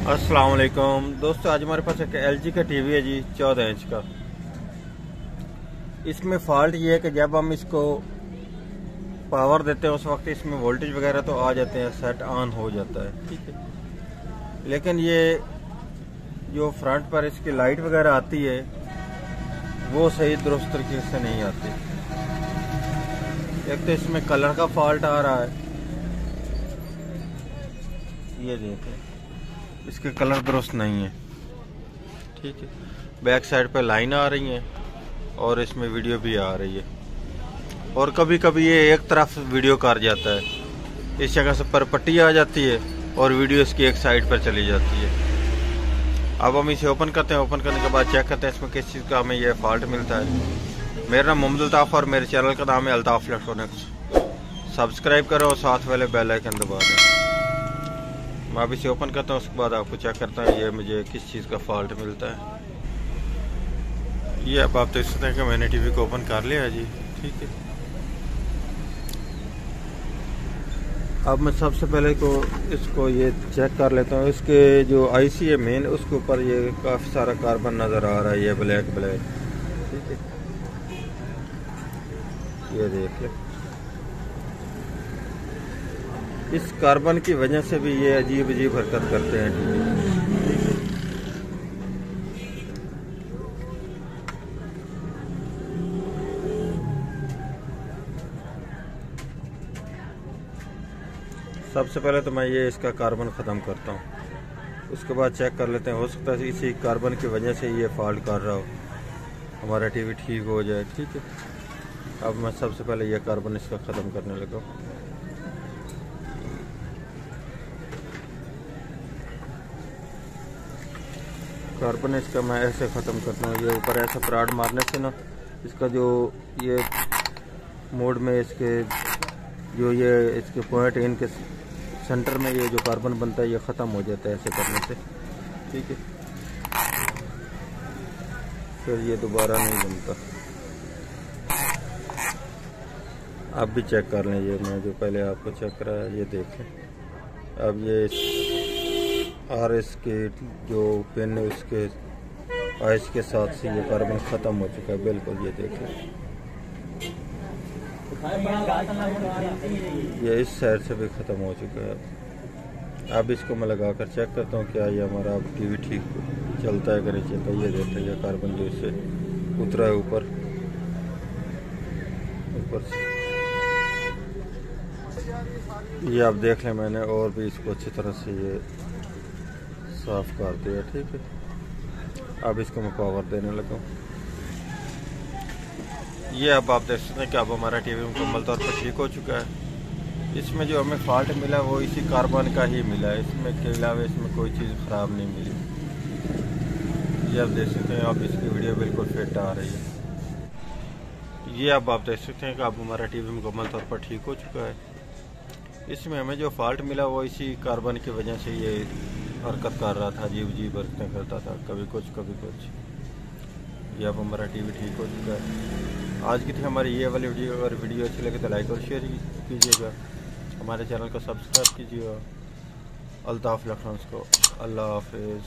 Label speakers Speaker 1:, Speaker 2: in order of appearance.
Speaker 1: अस्सलाम वालेकुम दोस्तों, आज हमारे पास एक LG का टीवी है जी, 14 इंच का। इसमें फॉल्ट ये है कि जब हम इसको पावर देते हैं उस वक्त इसमें वोल्टेज वगैरह तो आ जाते हैं, सेट ऑन हो जाता है, ठीक है। लेकिन ये जो फ्रंट पर इसकी लाइट वगैरह आती है वो सही दुरुस्त तरीके से नहीं आती। एक तो इसमें कलर का फॉल्ट आ रहा है, ये देखें, इसके कलर दुरुस्त नहीं है, ठीक है। बैक साइड पे लाइन आ रही है और इसमें वीडियो भी आ रही है, और कभी कभी ये एक तरफ वीडियो कर जाता है, इस जगह से पर पट्टी आ जाती है और वीडियो इसकी एक साइड पर चली जाती है। अब हम इसे ओपन करते हैं, ओपन करने के बाद चेक करते हैं इसमें किस चीज़ का हमें यह फॉल्ट मिलता है। मेरा नाम मोहम्मद अल्ताफ और मेरे चैनल का नाम है अल्ताफ इलेक्ट्रॉनिक्स। सब्सक्राइब करो और साथ वाले बेल आइकन दबा दें। मैं अभी इसे ओपन करता हूँ, उसके बाद आपको चेक करता हूँ ये मुझे किस चीज़ का फॉल्ट मिलता है। ये अब आप देख सकते हैं कि मैंने टीवी को ओपन कर लिया है जी, ठीक है। अब मैं सबसे पहले इसको ये चेक कर लेता हूँ। इसके जो IC है मेन, उसके ऊपर ये काफ़ी सारा कार्बन नज़र आ रहा है, ये ब्लैक, ठीक है। ये देखिए, इस कार्बन की वजह से भी ये अजीब अजीब हरकत करते हैं टीवी। सबसे पहले तो मैं ये इसका कार्बन ख़त्म करता हूँ, उसके बाद चेक कर लेते हैं, हो सकता है इसी कार्बन की वजह से ये फॉल्ट कर रहा हो, हमारा टीवी ठीक हो जाए, ठीक है। अब मैं सबसे पहले ये कार्बन इसका ख़त्म करने लगा। कार्बन इसका मैं ऐसे ख़त्म करता हूँ, ये ऊपर ऐसे प्राड मारने से ना इसका जो ये मोड में इसके जो ये इसके पॉइंट इनके सेंटर में ये जो कार्बन बनता है ये ख़त्म हो जाता है ऐसे करने से, ठीक है। फिर ये दोबारा नहीं बनता। आप भी चेक कर लें, ये मैं जो पहले आपको चेक कराया ये देखें। अब ये RS के जो पेन है उसके आइस के साथ से ये कार्बन ख़त्म हो चुका है बिल्कुल, ये देखें। ये इस साइड से भी ख़त्म हो चुका है। अब इसको मैं लगा कर चेक करता हूँ क्या ये हमारा अब टीवी ठीक चलता है कि नहीं चलता। ये देखते हैं, ये कार्बन जो इससे उतरा है ऊपर से, ये आप देख लें, मैंने और भी इसको अच्छी तरह से ये साफ कर दिया, ठीक है। अब इसको मैं पावर देने लगा। ये अब आप देख सकते हैं कि अब हमारा टीवी मुकम्मल तौर पर ठीक हो चुका है। इसमें जो हमें फॉल्ट मिला वो इसी कार्बन का ही मिला है, इसमें के अलावा इसमें कोई चीज़ ख़राब नहीं मिली। ये आप देख सकते हैं, अब इसकी वीडियो बिल्कुल फिट आ रही है। ये अब आप देख सकते हैं कि अब हमारा टीवी मुकम्मल तौर पर ठीक हो चुका है। इसमें हमें जो फॉल्ट मिला वो इसी कार्बन की वजह से ये हरकत कर रहा था, अजीब अजीब हरकतें करता था, कभी कुछ कभी कुछ। ये अब हमारा टीवी ठीक हो चुका है। आज की थी हमारी ये वाली वीडियो। अगर वीडियो अच्छी लगे तो लाइक और शेयर कीजिएगा, हमारे चैनल को सब्सक्राइब कीजिएगा। अल्ताफ इलेक्ट्रॉनिक्स को अल्लाह हाफिज़।